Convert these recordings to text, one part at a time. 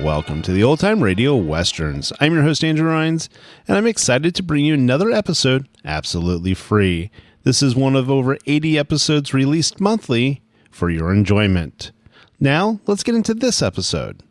Welcome to the Old Time Radio Westerns. I'm your host, Andrew Rines, and I'm excited to bring you another episode absolutely free. This is one of over 80 episodes released monthly for your enjoyment. Now, let's get into this episode.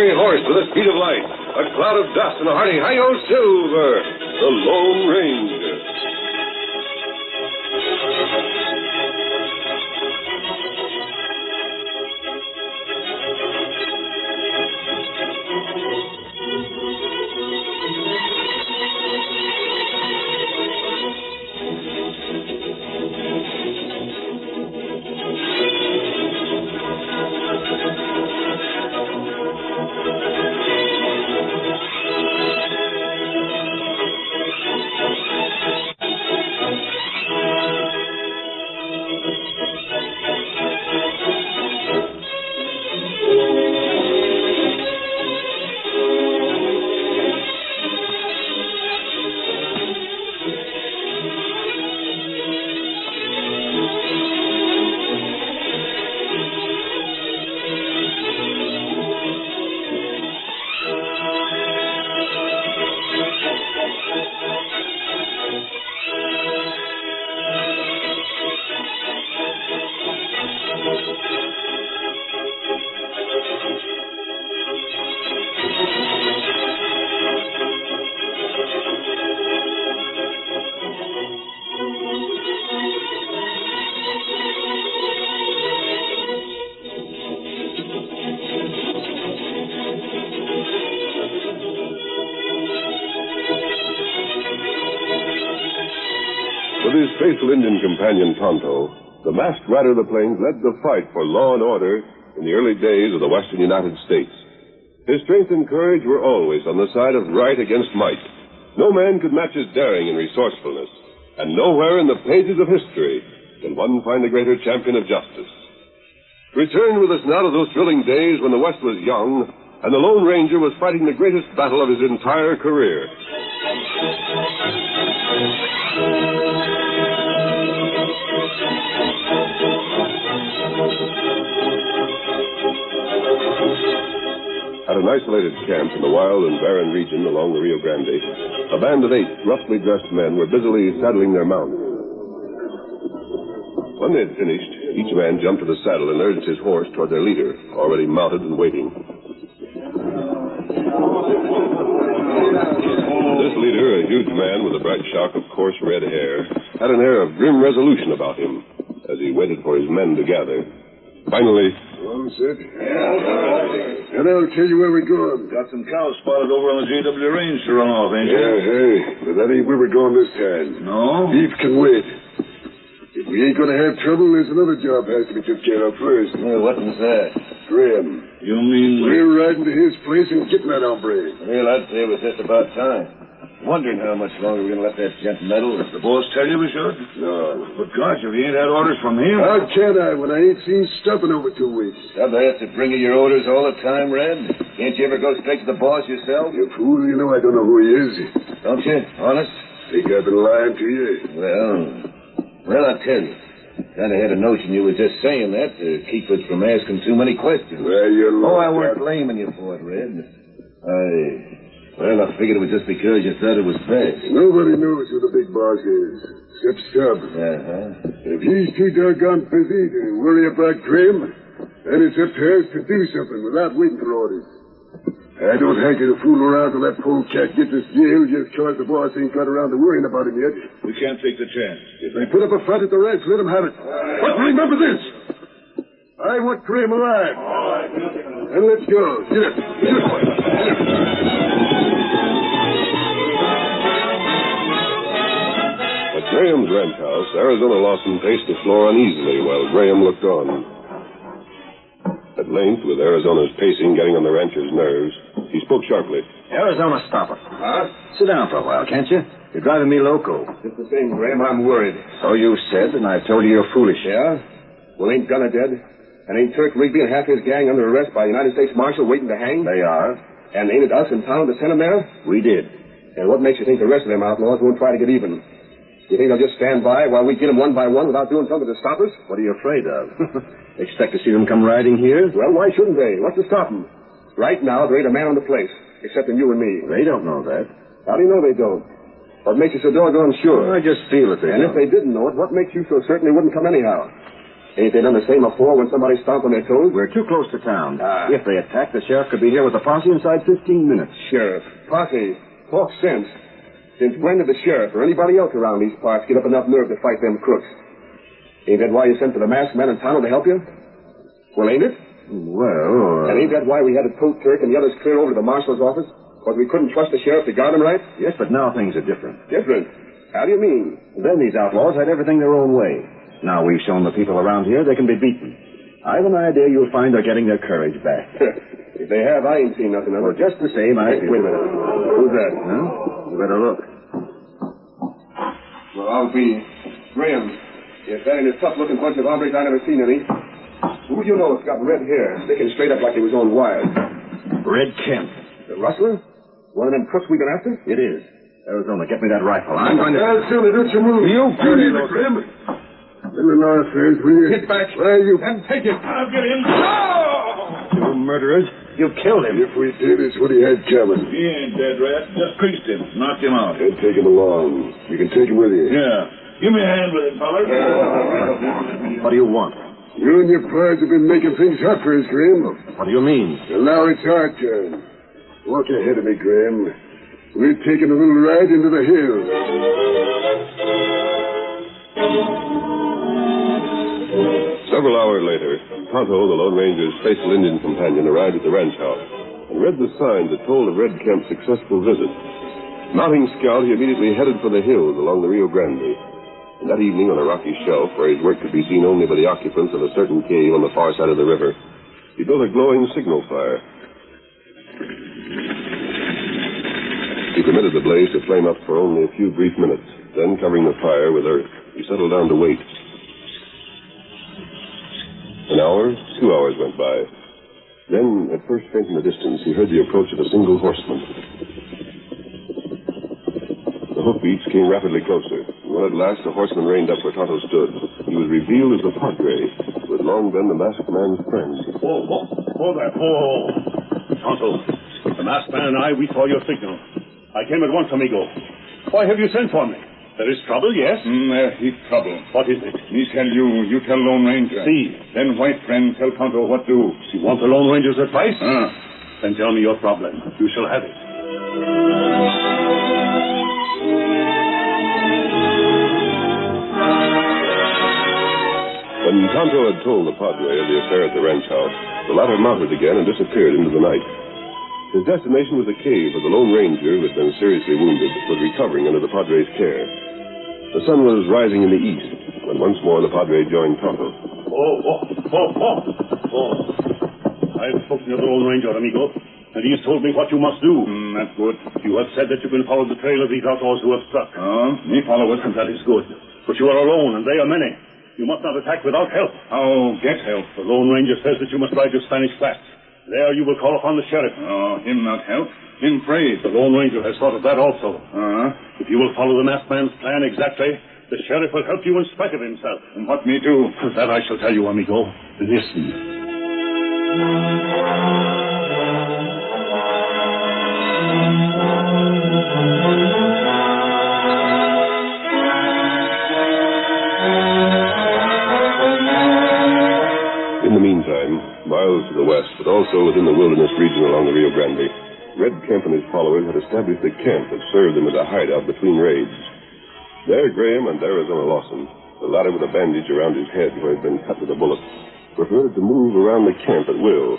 Horse with a speed of light, a cloud of dust, and a hearty hi-yo silver, the Lone Ranger. With his faithful Indian companion, Tonto, the masked rider of the plains led the fight for law and order in the early days of the western United States. His strength and courage were always on the side of right against might. No man could match his daring and resourcefulness, and nowhere in the pages of history can one find a greater champion of justice. Return with us now to those thrilling days when the West was young, and the Lone Ranger was fighting the greatest battle of his entire career. At an isolated camp in the wild and barren region along the Rio Grande, a band of 8 roughly dressed men were busily saddling their mounts. When they had finished, each man jumped to the saddle and urged his horse toward their leader, already mounted and waiting. This leader, a huge man with a bright shock of coarse red hair, had an air of grim resolution about him as he waited for his men to gather. Finally, well, Sid. And I'll tell you where we're going. Got some cows spotted over on the JW range to run off, ain't you? Yeah, hey, but that ain't where we're going this time. No? Beef can wait. If we ain't gonna have trouble, there's another job has to be took care of first. Yeah, what was that? Graham. You mean... We're riding to his place and getting that hombre. Well, I'd say it was just about time. Wondering how much longer we're going to let that gent meddle. Did the boss tell you we should? No. But gosh, if you ain't had orders from him... How can I when I ain't seen stuff in over 2 weeks? Have they have to bring you your orders all the time, Red? Can't you ever go straight to the boss yourself? You fool, you know I don't know who he is. Don't you? Honest? Think I've been lying to you? Well, I tell you. Kind of had a notion you was just saying that to keep us from asking too many questions. Well, you're I weren't blaming you for it, Red. Well, I figured it was just because you thought it was best. Nobody knows who the big boss is, except Stubb. Uh-huh. If he's too doggone busy to worry about Graham, then it's up to us to do something without waiting for orders. I don't hanker to fool around till that polecat gets us jailed just because the boss ain't got around to worrying about him yet. We can't take the chance. If they put up a fight at the ranch, let them have it. But remember this. I want Graham alive. All right. And let's go. Get it. Get it. At Graham's ranch house, Arizona Lawson paced the floor uneasily while Graham looked on. At length, with Arizona's pacing getting on the rancher's nerves, he spoke sharply. Arizona, stop it. Huh? Sit down for a while, can't you? You're driving me loco. Just the same, Graham, I'm worried. So you said, and I've told you you're foolish. Yeah? Well, ain't Gunner dead? And ain't Turk Rigby and half his gang under arrest by a United States Marshal waiting to hang? They are. And ain't it us in town to send them there? We did. And what makes you think the rest of them outlaws won't try to get even? You think they'll just stand by while we get them one by one without doing something to stop us? What are you afraid of? Expect to see them come riding here? Well, why shouldn't they? What's to stop them? Right now, there ain't a man on the place, excepting you and me. They don't know that. How do you know they don't? What makes you so doggone sure? I just feel it. And if they didn't know it, what makes you so certain they wouldn't come anyhow? Ain't they done the same before when somebody stomped on their toes? We're too close to town. If they attack, the sheriff could be here with a posse inside 15 minutes. Sheriff. Posse. Talk sense. Since when did the sheriff or anybody else around these parts get up enough nerve to fight them crooks? Ain't that why you sent for the masked man in town to help you? Well, ain't it? Well, And ain't that why we had to tote Turk and the others clear over to the marshal's office? Because we couldn't trust the sheriff to guard him right? Yes, but now things are different. Different? How do you mean? Then these outlaws had everything their own way. Now we've shown the people around here they can be beaten. I've an idea you'll find they're getting their courage back. If they have, I ain't seen nothing of Well, it. just the same, I Wait feel... a minute. Who's that? Huh? You better look. Well, I'll be. Graham. If that ain't a tough-looking bunch of hombres I never seen any. Who do you know that's got red hair, sticking straight up like he was on wires? Red Kemp. The rustler? One of them crooks we been after? It is. Arizona, get me that rifle. I'm going to... Silly, don't you move. You leave it, Grim. Little North affairs, will you? Get back. Where you... And take it. I'll get him. You murderers. You killed him. If we did, it's what he had coming. He ain't dead, Rat. Just creased him. Knocked him out. And take him along. You can take him with you. Yeah. Give me a hand with it, feller. What do you want? You and your pards have been making things hot for us, Grim. What do you mean? And now it's our turn. Walk ahead of me, Graham. We're taking a little ride into the hills. Several hours later, Tonto, the Lone Ranger's faithful Indian companion, arrived at the ranch house and read the signs that told of Red Kemp's successful visit. Mounting Scout, he immediately headed for the hills along the Rio Grande. And that evening, on a rocky shelf where his work could be seen only by the occupants of a certain cave on the far side of the river, he built a glowing signal fire. He permitted the blaze to flame up for only a few brief minutes. Then, covering the fire with earth, he settled down to wait. An hour, 2 hours went by. Then, at first faint in the distance, he heard the approach of a single horseman. The hoofbeats came rapidly closer. When at last the horseman reined up where Tonto stood, he was revealed as the Padre, who had long been the masked man's friend. Oh there. Oh. Tonto, the masked man and I, we saw your signal. I came at once, amigo. Why have you sent for me? There is trouble, yes? There is trouble. What is it? Me tell you, you tell Lone Ranger. See. Then white friend tell Tonto what do. You want the Lone Ranger's advice? Ah. Then tell me your problem. You shall have it. When Tonto had told the Padre of the affair at the ranch house, the latter mounted again and disappeared into the night. His destination was a cave where the Lone Ranger, who had been seriously wounded, was recovering under the Padre's care. The sun was rising in the east when once more the Padre joined Tonto. I've spoken to the Lone Ranger, amigo, and he has told me what you must do. That's good. You have said that you can follow the trail of these outlaws who have struck. Me follow it. And that is good. But you are alone, and they are many. You must not attack without help. How get help? The Lone Ranger says that you must ride to Spanish Flats. There you will call upon the sheriff. Him not help. Him afraid. The Lone Ranger has thought of that also. If you will follow the masked man's plan exactly, the sheriff will help you in spite of himself. And what me do? That I shall tell you, amigo. Listen. In the meantime, miles to the west, but also within the wilderness region along the Rio Grande, Red Kemp and his followers had established a camp that served them as a hideout between raids. There, Graham and Arizona Lawson, the latter with a bandage around his head where he had been cut with a bullet, were permitted to move around the camp at will,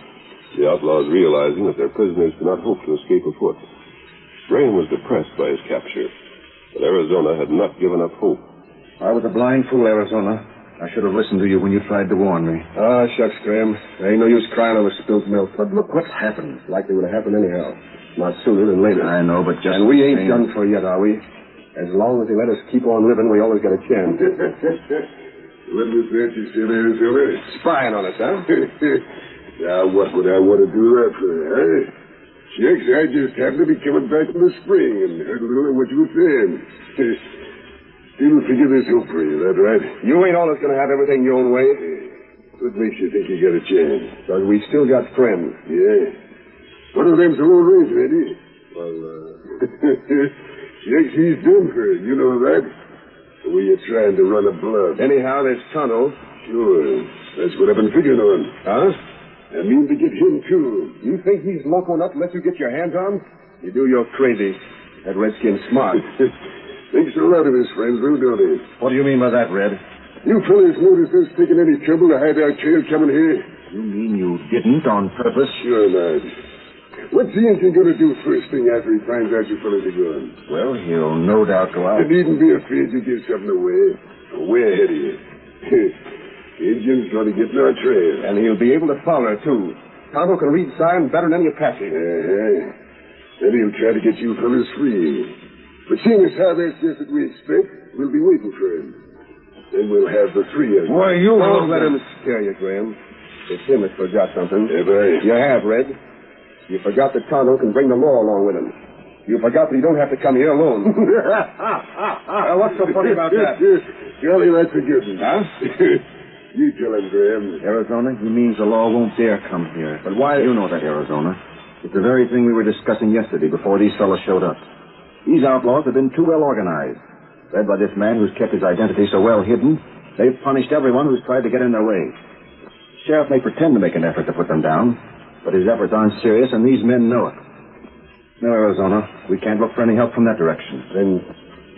the outlaws realizing that their prisoners could not hope to escape afoot. Graham was depressed by his capture, but Arizona had not given up hope. I was a blind fool, Arizona. I should have listened to you when you tried to warn me. Ah, shucks, Graham. There ain't no use crying over spilt milk. But look what's happened. Likely would have happened anyhow. Not sooner than later. I know, but just... And we ain't done for yet, are we? As long as they let us keep on living, we always got a chance. What was that you said, Arizona? Spying on us, huh? Now, what would I want to do that for, huh? Shucks, I just happened to be coming back from the spring and heard a little of what you were saying. Still figure this out for you, that right? You ain't always going to have everything your own way. What makes you think you got a chance? Because we still got friends. Yeah. One of them's a Lone Ranger, ain't he? Well, Shucks, he's done for it. You know that? The way you're trying to run a bluff. Anyhow, there's Tonto. Sure. That's what I've been figuring on. Huh? I mean to get him, too. You think he's loco enough to let you get your hands on him? You do, you're crazy. That redskin's smart. Thinks a lot of his friends will, don't he? What do you mean by that, Red? You fellas notice us taking any trouble to hide our trail coming here? You mean you didn't on purpose? Sure not. What's the Indian going to do first thing after he finds out you fellas are gone? Well, he'll no doubt go out. He needn't be afraid to give something away. Way ahead of you. Indian's going to get in our trail. And he'll be able to follow, too. Tonto can read sign better than any Apache. Then he'll try to get you fellas free. But seeing as how that's just what we expect, we'll be waiting for him. Then we'll have the three of them. Why, you... Don't let him scare you, Graham. It's him that forgot something. Have I? You have, Red. You forgot that Tonto can bring the law along with him. You forgot that you don't have to come here alone. What's so funny about that? Golly, that's a good one. Huh? You tell him, Graham. Arizona, he means the law won't dare come here. But why? You know that, Arizona. It's the very thing we were discussing yesterday before these fellows showed up. These outlaws have been too well organized. Led by this man who's kept his identity so well hidden, they've punished everyone who's tried to get in their way. The sheriff may pretend to make an effort to put them down, but his efforts aren't serious, and these men know it. No, Arizona, we can't look for any help from that direction. Then,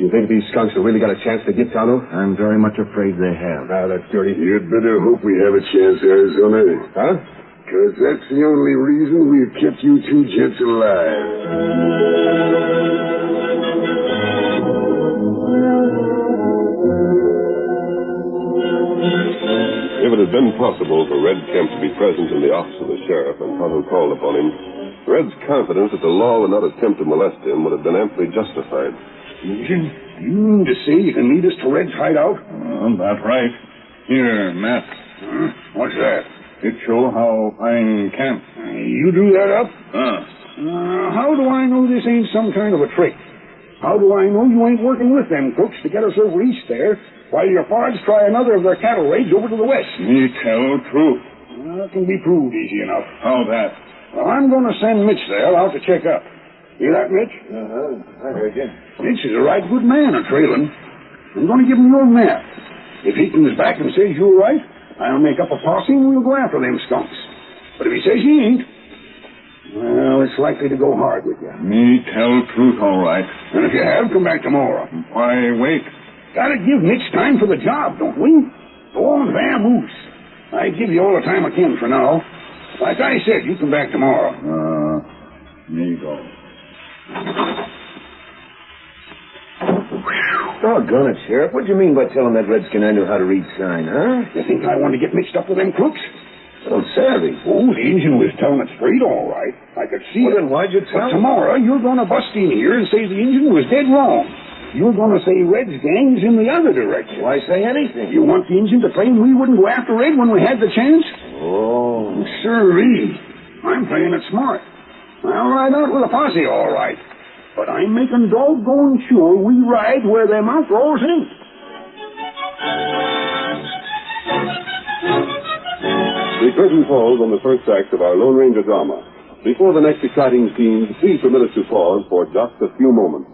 you think these skunks have really got a chance to get Tonto? I'm very much afraid they have. Now, that's dirty. You'd better hope we have a chance, Arizona. Huh? Because that's the only reason we've kept you two gents alive. If it had been possible for Red Kemp to be present in the office of the sheriff when Tonto called upon him, Red's confidence that the law would not attempt to molest him would have been amply justified. You mean to say you can lead us to Red's hideout? That's right. Here, Matt. What's that? It shows how fine camp. You drew that up? How do I know this ain't some kind of a trick? How do I know you ain't working with them crooks to get us over east there, while your pards try another of their cattle raids over to the west? Me tell truth. That can be proved easy enough. How that? Well, I'm going to send Mitch there out to check up. Hear that, Mitch? I heard you. Mitch is a right good man at trailing. I'm going to give him your map. If he comes back and says you're right, I'll make up a posse and we'll go after them skunks. But if he says he ain't, well, it's likely to go hard with you. Me tell truth, all right. And if you have, come back tomorrow. Why wait? Gotta give Mitch time for the job, don't we? Go on, vamoose. I give you all the time I can for now. Like I said, you come back tomorrow. Me go. Doggone it, Sheriff. What do you mean by telling that redskin I knew how to read sign, huh? You think I want to get mixed up with them crooks? So savvy. Oh, the Injun was telling it straight, all right. I could see Well, it. then why'd you tell But him? tomorrow, you're going to bust in here and say the Injun was dead wrong. You're going to say Red's gang's in the other direction. Why say anything? You want the Injun to claim we wouldn't go after Red when we had the chance? Oh. Sirree. I'm playing it smart. I'll ride out with a posse, all right. But I'm making doggone sure we ride where them outlaws ain't. The curtain falls on the first act of our Lone Ranger drama. Before the next exciting scenes, please permit us to pause for just a few moments.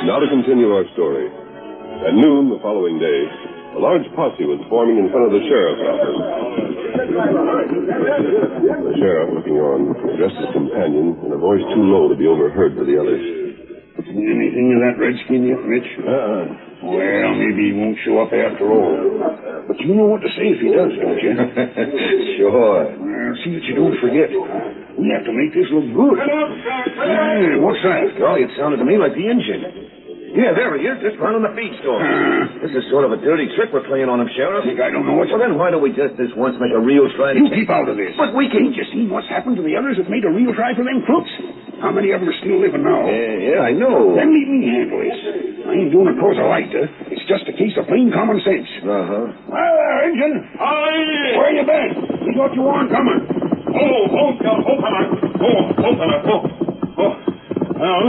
Now to continue our story. At noon the following day, a large posse was forming in front of the sheriff's office. The sheriff, looking on, addressed his companion in a voice too low to be overheard by the others. Anything of that redskin yet, Mitch? Well, maybe he won't show up after all. But you know what to say if he does, don't you? Sure. Well, see that you don't forget. We have to make this look good. Hey, what's that? Golly, it sounded to me like the engine. Yeah, there he is, just round on the feed store. This is sort of a dirty trick we're playing on him, Sheriff. Think I don't know what Well, then why don't we just this once make a real try? You keep out of this. But we can't just see what's happened to the others that made a real try for them crooks. How many of them are still living now? Yeah, I know. Then let me handle this. I ain't doing it because I like to. It's just a case of plain common sense. Uh-huh. Well, there, Injun. Aye! Where you been? We thought you weren't coming. Fella. Well,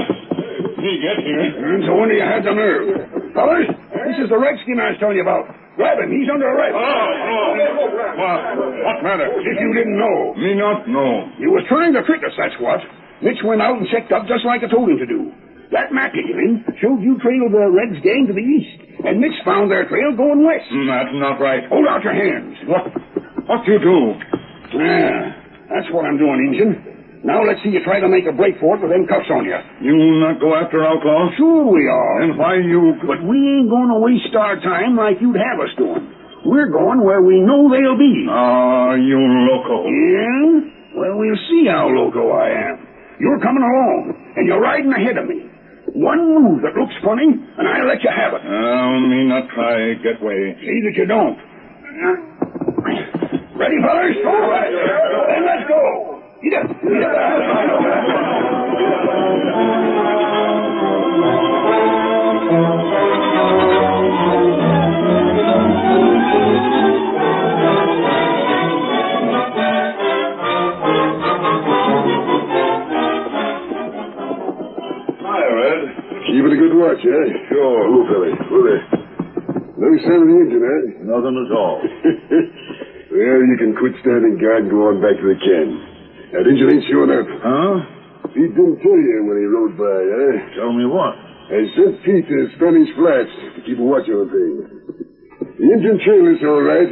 he get here. And so when do you have the nerve? Fellas, this is the redskin I was telling you about. Grab him. He's under arrest. What matter? If you didn't know. Me not know. He was trying to trick us, that's what. Mitch went out and checked up just like I told him to do. That map you gave him showed you trailed the Reds gang to the east, and Mitch found their trail going west. That's not right. Hold out your hands. What you do? That's what I'm doing, Injun. Now let's see you try to make a break for it with them cuffs on you. You not go after Outlaws? Sure we are. And why you... But we ain't going to waste our time like you'd have us doing. We're going where we know they'll be. You loco. Yeah? Well, we'll see how loco I am. You're coming along, and you're riding ahead of me. One move that looks funny, and I'll let you have it. Me not try get way. See that you don't. Ready, fellas? All right. Then let's go. Get up. Keep it a good watch, eh? Sure. Who, Billy? Who there? No sign of the engine, eh? Nothing at all. Well, you can quit standing guard and go on back to the can. That engine ain't showing up. Huh? He didn't tell you when he rode by, eh? Tell me what? I sent Pete to Spanish Flats to keep a watch on things. The engine trail is all right.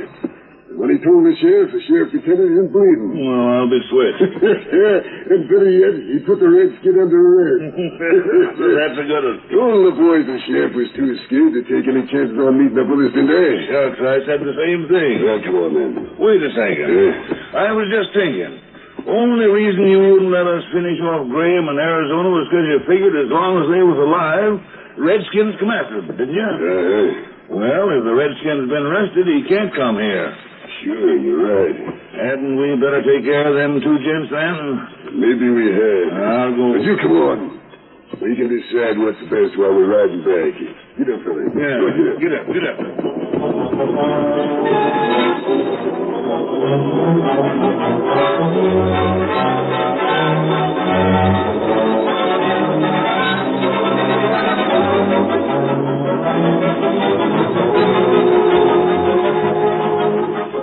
When he told the sheriff lieutenant isn't bleeding. Well, I'll be switched. And better yet, he put the redskin under arrest. That's a good one. All the boys the sheriff was too scared to take any chances on meeting up with us today. Shucks, I said the same thing. Well, come on, then. Wait a second. I was just thinking. Only reason you wouldn't let us finish off Graham in Arizona was because you figured as long as they was alive, Redskins come after them, didn't you? Well, if the Redskins been arrested, he can't come here. Sure, you're right. Hadn't we better take care of them two gents then? Maybe we had. I'll go. But you come on. We can decide what's best while we're riding back. Get up, Billy. Yeah, get up.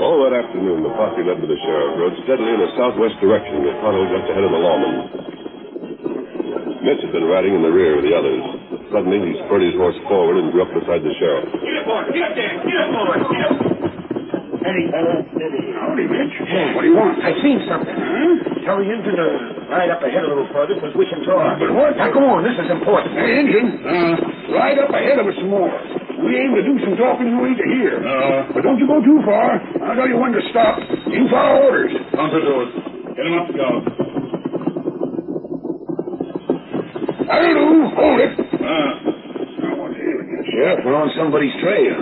All that afternoon, the posse led by the sheriff rode steadily in a southwest direction with Tonto just ahead of the lawman. Mitch had been riding in the rear of the others. Suddenly, he spurred his horse forward and drew up beside the sheriff. Get up, boy. Get up there. Get up, boy. Get up. Eddie. Howdy, Mitch. What do you want? I seen something. Tell the engine to ride up ahead a little further so we can talk. But what? Now, go on. This is important. Hey, engine. Ride up ahead of us some more. We aim to do some talking you need to hear. But don't you go too far. I'll tell you when to stop. You follow orders. Tonto do it. Get him up to go. Hallelujah. Hold it. Sheriff, we're on somebody's trail.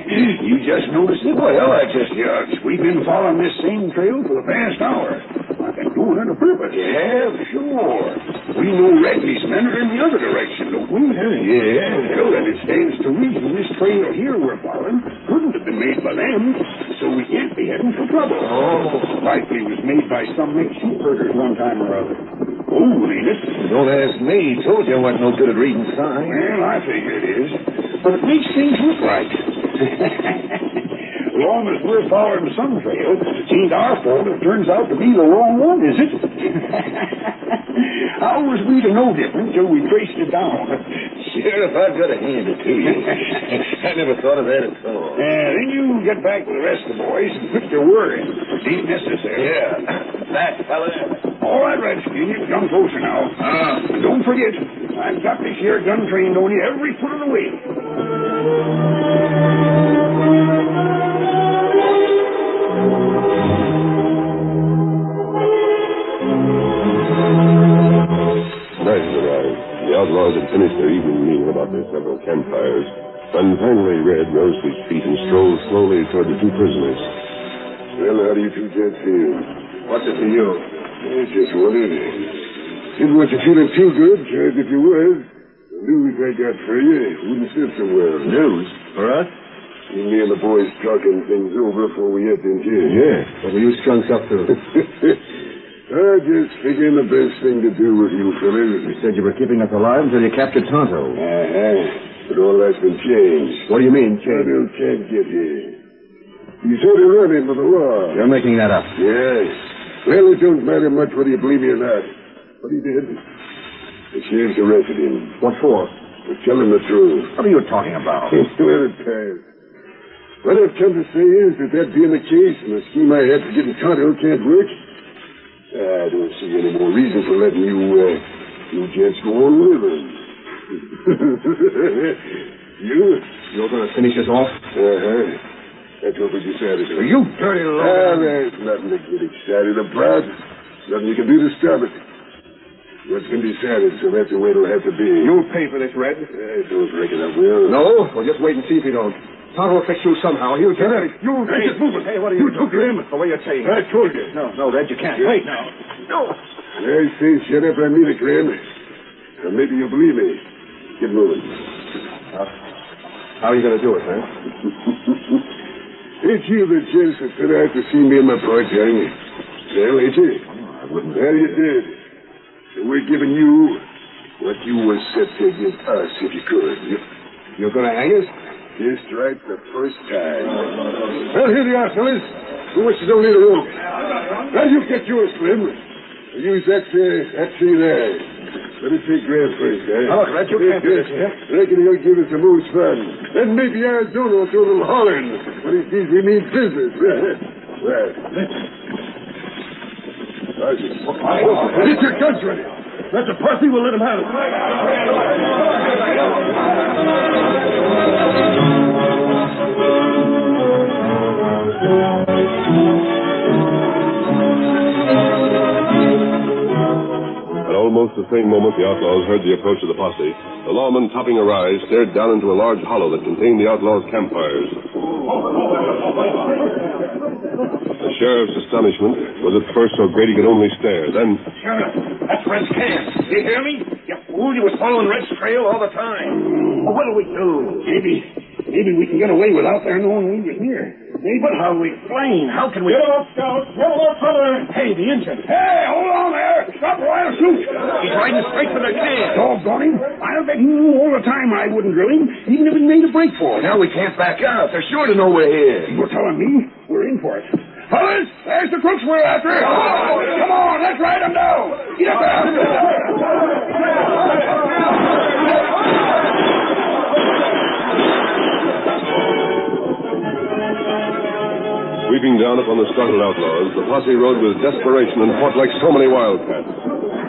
You just noticed it? Well, I just judged. We've been following this same trail for the past hour. I've been doing it on purpose. Yeah, Sure. We know Redney's men are in the other direction, don't we? Yeah. Well, then it stands to reason this trail here we're following couldn't have been made by them, so we can't be heading for trouble. Oh. Likely was made by some mixed sheep herders one time or other. Oh, ain't it? Don't ask me. Told you I wasn't no good at reading signs. Well, I figure it is. But it makes things look right. As long as we're following some trail, it ain't our fault if it turns out to be the wrong one, is it? How was we to know different till we traced it down? Sheriff, I've got to hand it to you. I never thought of that at all. Then you get back to the rest of the boys and quit your worrying. It ain't necessary. Yeah. Back, fella. All right, Redskin, you can come closer now. And don't forget, I've got this here gun trained on you every foot of the way. Night had arrived. The outlaws had finished their evening meal about their several campfires when finally Red rose to his feet and strolled slowly toward the two prisoners. Well, how do you two gents feel? What's it to you? I just wondered. Didn't want you feeling too good, as if you was. The news I got for you wouldn't sit so well. News? For us? Me and the boys talking things over before we head in here. Yeah. What were you skunks up to? I just figuring the best thing to do with you fellas. You said you were keeping us alive until you captured Tonto. But all that's been changed. What do you mean, changed? Tonto can't get here. He's sort of running for the law. You're making that up. Yes. Well, it don't matter much whether you believe me or not. But he did. The sheriff's arrested him. What for? For telling the truth. What are you talking about? Well, it passed. What I've come to say is that being the case and the scheme I had for getting Tonto can't work, I don't see any more reason for letting you gents go on living. You're going to finish us off? That's what we decided. You dirty lord. There's nothing to get excited about. Nothing you can do to stop it. What's been decided, so that's the way it'll have to be. You'll pay for this, Red. I don't reckon I will. No? Well, just wait and see if you don't. Tonto will fix you somehow. He'll get it. You just move it. Hey, what are you took him. The way you're saying. I told you. No, Red, you can't. Wait now. No. I say shut up, I mean it, Grande. Or maybe you'll believe me. Get moving. How are you going to do it, huh? It's you the gents that said I had to see me in my part, gang. Well, ain't you? I wouldn't. Well, you did. So we're giving you what you was set to give us if you could. You're going to hang us? Just right the first time. Well, here they are, fellas. Who wishes only the rope? Now, you get yours, Slim. Use that tree there. Let me take Grant first, eh? Oh, Red, you can't do this here. Reckon he'll give us the most fun. Then maybe Arizona will do a little hollering when he sees we mean business. Well. Get your guns ready. That's a pussy. We'll let him have it. At almost the same moment the outlaws heard the approach of the posse, the lawman, topping a rise, stared down into a large hollow that contained the outlaws' campfires. The sheriff's astonishment was at first so great he could only stare. Then, Sheriff, that's Red's camp. You hear me? You fool, you was following Red's trail all the time. Well, what'll we do? Maybe we can get away without their knowing we were here. Maybe. But how'll we explain? How can we... Get up, Scout. Get up, fella. Hey, the engine. Hey, hold on there. Stop or I'll shoot. He's riding straight for the camp. Doggone him. I'll bet he knew all the time I wouldn't drill him, even if he made a break for it. Now we can't back out. They're sure to know we're here. You're telling me we're in for it. Fellas, there's the crooks we're after. Come on, let's ride them down. Get up there. sweeping down upon the startled outlaws, the posse rode with desperation and fought like so many wildcats.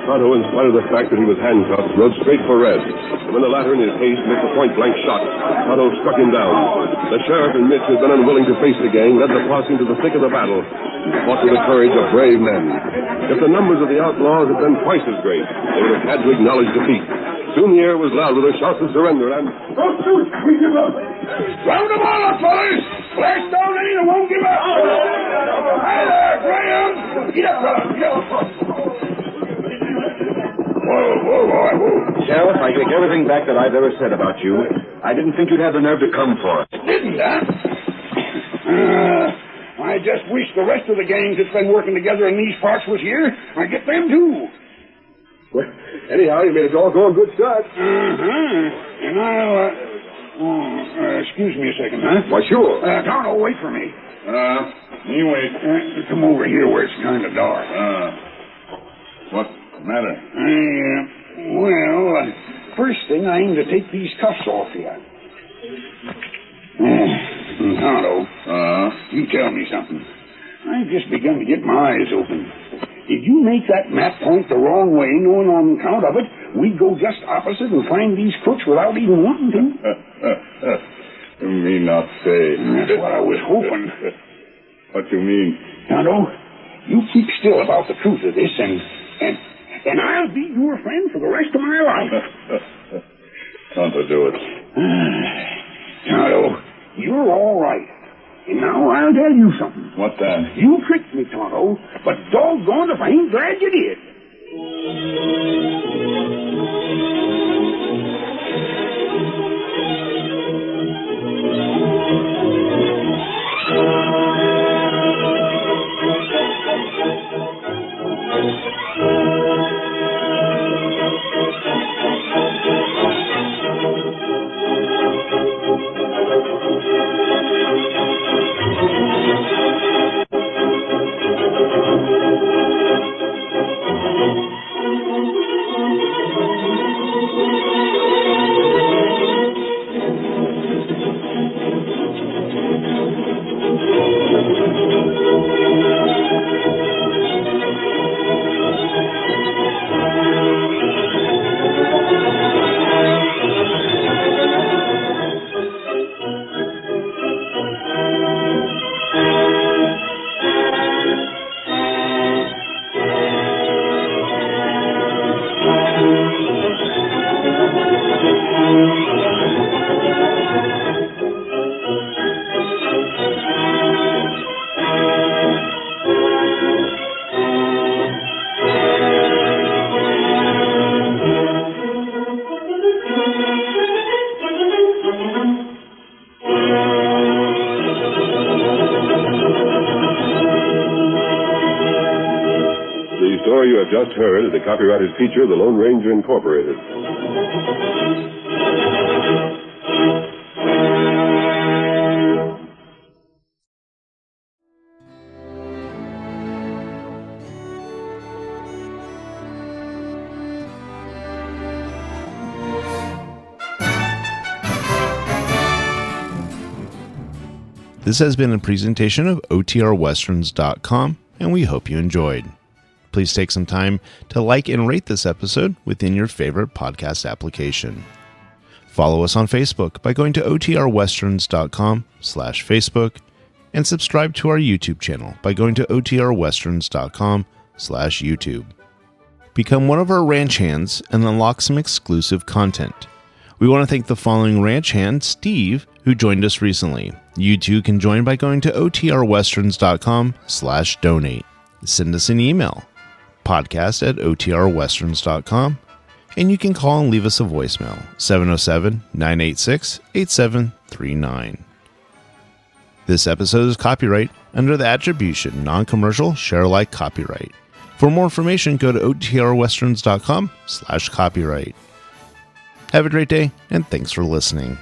Tonto, in spite of the fact that he was handcuffed, rode straight for Red. And when the latter, in his haste, missed a point-blank shot, Tonto struck him down. The sheriff and Mitch, who had been unwilling to face the gang, led the posse into the thick of the battle and fought with the courage of brave men. If the numbers of the outlaws had been twice as great, they would have had to acknowledge defeat. Soon the air was loud with the shouts of surrender, and... Don't shoot! We give up! Round them all up, fellas! Flash down any that won't give up! Hi there, Graham! Get up, brother! Get up! Whoa. Sheriff, I take everything back that I've ever said about you. I didn't think you'd have the nerve to come for us. Didn't, huh? I just wish the rest of the gangs that's been working together in these parts was here. I get them, too. Well, anyhow, you made a doggone good start. And I'll, excuse me a second, huh? Why, sure. Tonto, wait for me. You wait. Come over here where it's kind of dark. What's the matter? First thing, I aim to take these cuffs off you. Tonto, you tell me something. I've just begun to get my eyes open. Did you make that map point the wrong way, knowing on account of it we'd go just opposite and find these crooks without even wanting to. Me not say. That's what I was hoping. What you mean? Tonto, you keep still about the truth of this, and I'll be your friend for the rest of my life. Tonto, do it. Tonto, you're all right. And now I'll tell you something. What that? You tricked me, Tonto, but doggone if I ain't glad you did. The story you have just heard is a copyrighted feature of the Lone Ranger Incorporated. This has been a presentation of OTRWesterns.com, and we hope you enjoyed. Please take some time to like and rate this episode within your favorite podcast application. Follow us on Facebook by going to OTRWesterns.com/Facebook, and subscribe to our YouTube channel by going to OTRWesterns.com/YouTube. Become one of our ranch hands and unlock some exclusive content. We want to thank the following ranch hand, Steve, who joined us recently. You too can join by going to OTRWesterns.com/donate. Send us an email, podcast@OTRWesterns.com, and you can call and leave us a voicemail, 707-986-8739. This episode is copyright under the attribution, non-commercial, share-alike copyright. For more information, go to OTRWesterns.com/copyright. Have a great day, and thanks for listening.